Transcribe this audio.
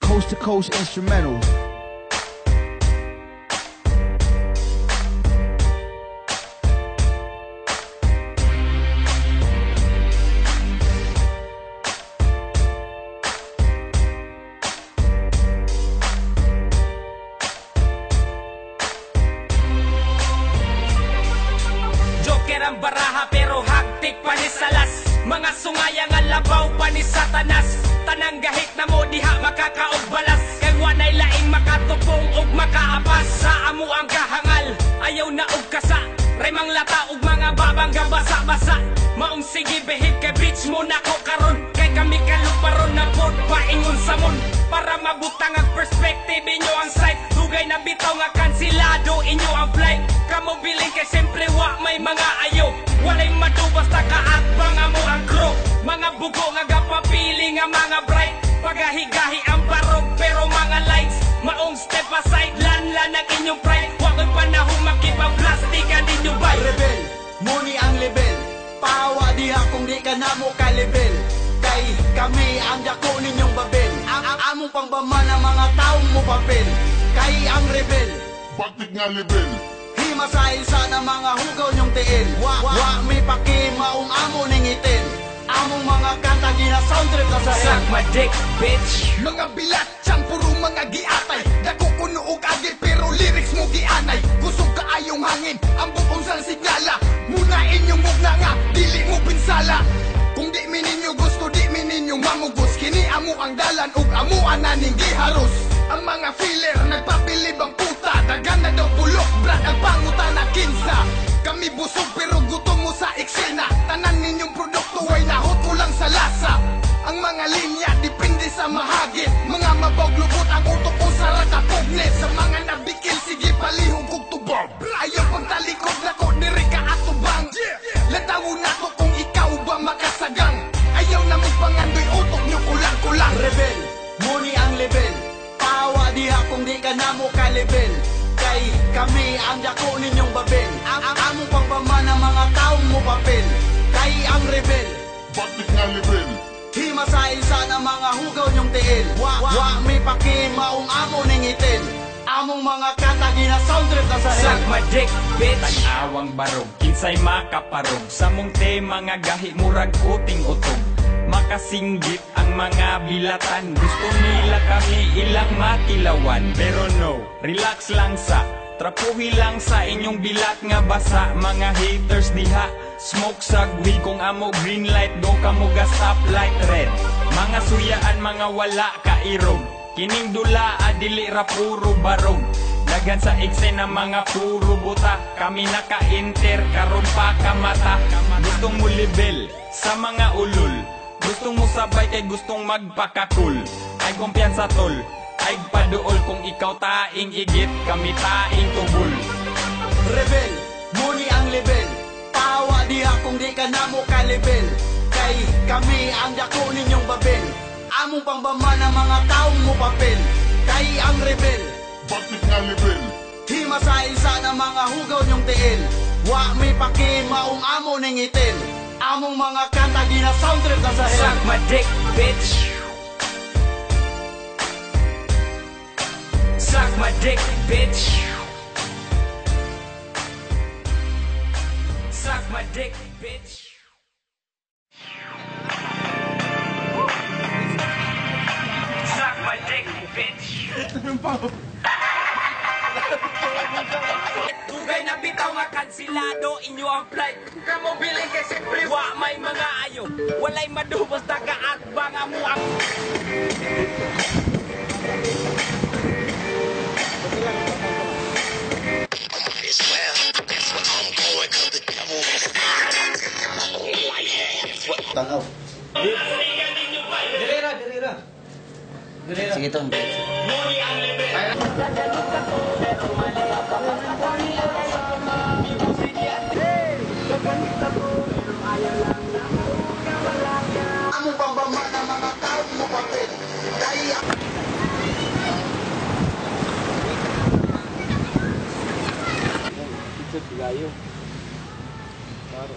Coast to coast instrumentals. Joker ang baraha pero hagtik pa ni salas. Mga sungaya nga labaw pa ni satanas. Tanang gahit na mo diha makakaog balas. Kay wanay laing makatupong ug makaapas. Sa amo ang kahangal, ayaw na og kasa. Remang lata ug mga babangga basa-basa. Maong sige behid kay bitch mo na ko karon. Kay kami kaluparon na pod paingon sa mon. Para mabutang ang perspective inyo ang sight. Dugay na bitaw nga kansilado inyo ang flight. Kamo biling kay siyempre wa may mga ayaw. Walay madubas ta kaatbang amo ang crew. Mga bugo nga gapapili nga mga bright. Pagahigahi ang barog pero mga lights. Maong step aside lanlan ang inyong pride. Wa ko'y panahon makipag-plastikan ninyo bay. Rebel, muni ang level. Pahawa diha kung di ka na mo ka-level. Kay kami ang dako ninyong babel. Ang among pangbama ng mga taong mo papel. Kay ang rebel, bakit nga level? himasay sana mga hugaw nyong tiil. Wa may paki maong amo ning itin. Among mga kanta gina soundtrack na sa Suck my dick, bitch. Mga bilat, siyang puro mga giatay. Dako kuno og agi pero lyrics mo gianay. Kusog kaayong hangin, ang bukong sa signala. Muna inyong mugna nga, dili mo pinsala. Kung di mi ninyo gusto, di mi ninyo mamugos. Kini amo ang dalan ug amo ananing giharos. Ang mga filler nagpapilib ang puta. Dagan na daw bulok, brad ang panguta na kinsa. Kami busog pero gutom mo sa eksena. Tanan ninyong produkto ay nahot ko lang sa lasa. Ang mga linya depende sa mahagit. Mga mabaglubot ang utok ko sa rakapugnet. Sa mga nabikil sige palihog kog tubog. Ayaw pagtalikod na ko diri ka atubang. Latawo na to kung ikaw ba makasagang. Ayaw na magpangandoy utok nyo kulang-kulang. rebel, muni ang level. Pahawa diha kung di ka na mo ka-level. Kay kami ang dako ninyong babel. Ang among pangbama ng mga taong mo papel. Kay ang rebel, Bakit nga level? himasay sana mga hugaw nyong tiil. Wa may paki maong amo ning itin. Among mga kanta gina soundtrack na sa Suck hell. my dick, bitch. Tag-awang barog, kinsay makaparog. Sa mong tema nga gahi murag uting utog. Makasinggit ang mga bilatan. Gusto nila kami ilang matilawan. Pero no, relax lang sa trapuhi lang sa inyong bilat nga basa. Mga haters diha, smoke sagwi. Kung amo green light, go kamo ga stoplight red. Mga suyaan, mga wala kairog. Kining dula adili ra puro barog. Dagan sa eksena mga puro buta. Kami naka-enter karon pa kamata. Gustong mo level sa mga ulol. Gustong mo sabay kay gustong magpakakul. Ay kumpiyansa tol, ay paduol. Kung ikaw taing igit, kami taing tubol. Rebel, muni ang level. Pahawa diha kung di ka na mo ka-level. Kay kami ang dako ninyong babel. Among pangbama ng mga taong mo papel. Kay ang rebel, Bakit nga level? himasay sana mga hugaw nyong tiil. Wa may paki maong amo ning itin. Among mga kanta gina soundtrack na sa hell. Suck my dick, bitch. Suck my dick, bitch. Suck my dick, bitch. Suck my dick, bitch. Dugay na bitaw nga kansilado inyo ang flight. Kamo biling kay siyempre wa may mga ayo. Walay madubos na kaatbang amo ang Tanaw. Sige tong. Among pambama ng mga tao mo papel. Kaya Pizza Pilayo. Claro.